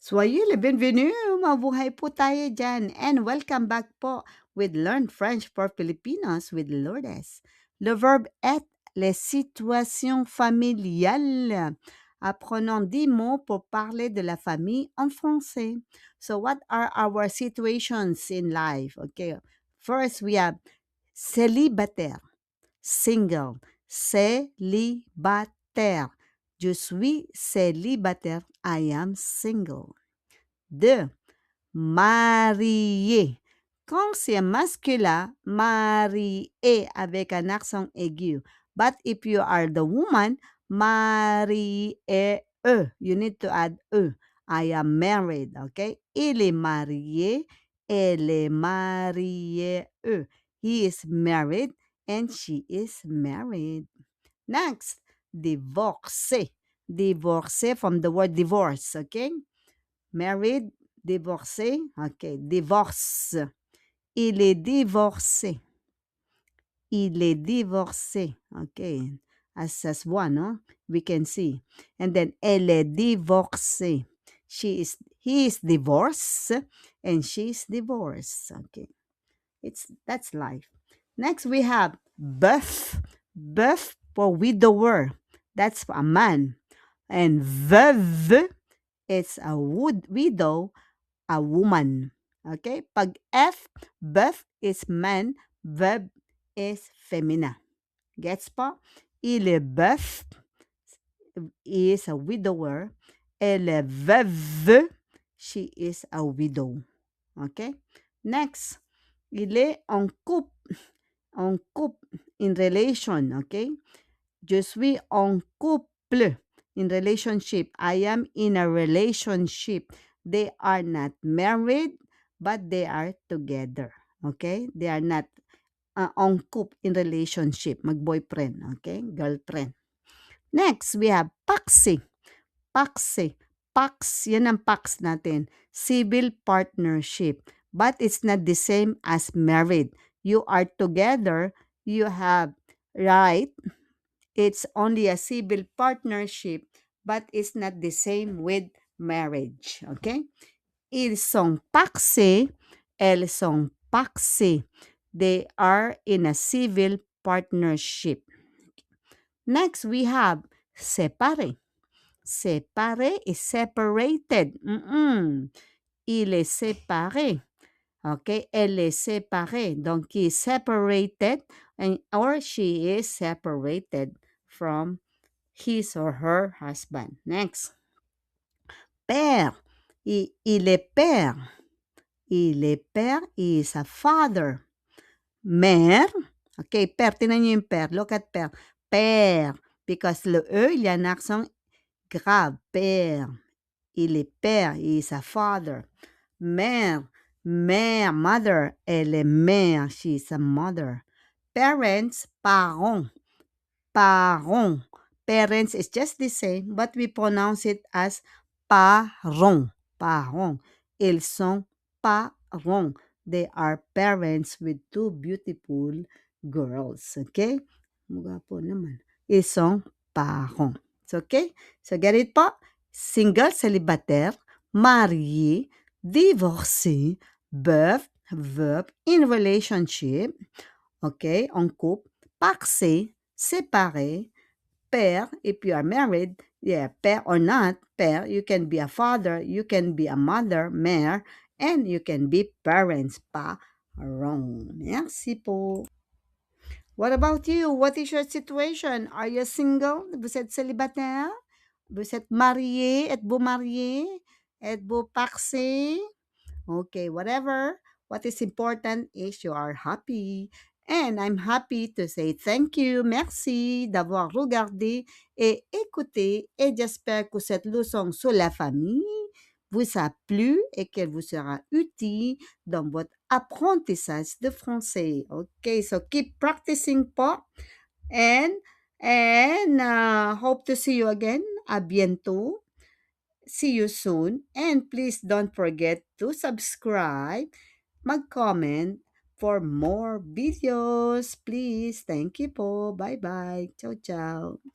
Soyez les bienvenus! Mabuhay po tayo dyan. And welcome back po with Learn French for Filipinos with Lourdes. Le verbe être, les situations familiales. Apprenons 10 mots pour parler de la famille en français. So what are our situations in life? Okay. First, we have célibataire, single, célibataire. Je suis célibataire. I am single. 2. Marié. Quand c'est masculin, marié avec un accent aigu. But if you are the woman, marié. You need to add e. I am married, okay? Il est marié, elle est mariée. He is married and she is married. Next, divorcé. Divorcé from the word divorce, okay? Married, divorcé. Okay, divorce. Il est divorcé. Il est divorcé. Okay, as one, no? We can see. And then, elle est divorcée. He is divorced and she is divorced. Okay, that's life. Next, we have veuf. Veuf for widower. That's a man. And veuve, it's a widow, a woman. Okay? Pag F, veuf is man, verb is femina. Gets po? Il est veuf is a widower. Elle est veuve, she is a widow. Okay? Next, il est en couple. En couple, in relation. Okay? Je suis en couple. In relationship. I am in a relationship. They are not married, but they are together. Okay? They are not en couple, in relationship. Mag-boyfriend. Okay? Girlfriend. Next, we have paxi. Paxi. Pax, yan ang pax natin. Civil partnership. But it's not the same as married. You are together. You have right. It's only a civil partnership, but it's not the same with marriage. Okay? Ils sont paxés. Elles sont paxées. They are in a civil partnership. Next, we have séparé. Séparé is separated. Il est séparé. Okay? Elle est séparée. Donc, he is separated or she is separated from his or her husband. Next. Père. Il est père. Il est père. He is a father. Mère. Okay, père. Tinan niyo yung père. Look at père. Père. Because le E, il y a un accent grave. Père. Il est père. He is a father. Mère. Mère. Mother. Elle est mère. She is a mother. Parents. Parents. Parents. Parents is just the same, but we pronounce it as parents. Parents. Ils sont parents. They are parents with two beautiful girls. Okay? Mukha po naman. Ils sont parents. It's okay? So get it po? Single, célibataire, marié, divorcé, veuf, verb, in relationship, okay, en couple, paxé, séparé, père, if you are married, yeah, père or not, père, you can be a father, you can be a mother, mère, and you can be parents, parents. Merci po. What about you? What is your situation? Are you single? Vous êtes célibataire? Vous êtes marié? Êtes-vous marié? Êtes-vous paxé? Okay, whatever. What is important is you are happy. And I'm happy to say thank you, merci d'avoir regardé et écouté. Et j'espère que cette leçon sur la famille vous a plu et qu'elle vous sera utile dans votre apprentissage de français. Okay, so keep practicing po. And hope to see you again. À bientôt. See you soon. And please don't forget to subscribe, mag-comment for more videos. Please. Thank you po. Bye-bye. Ciao, ciao.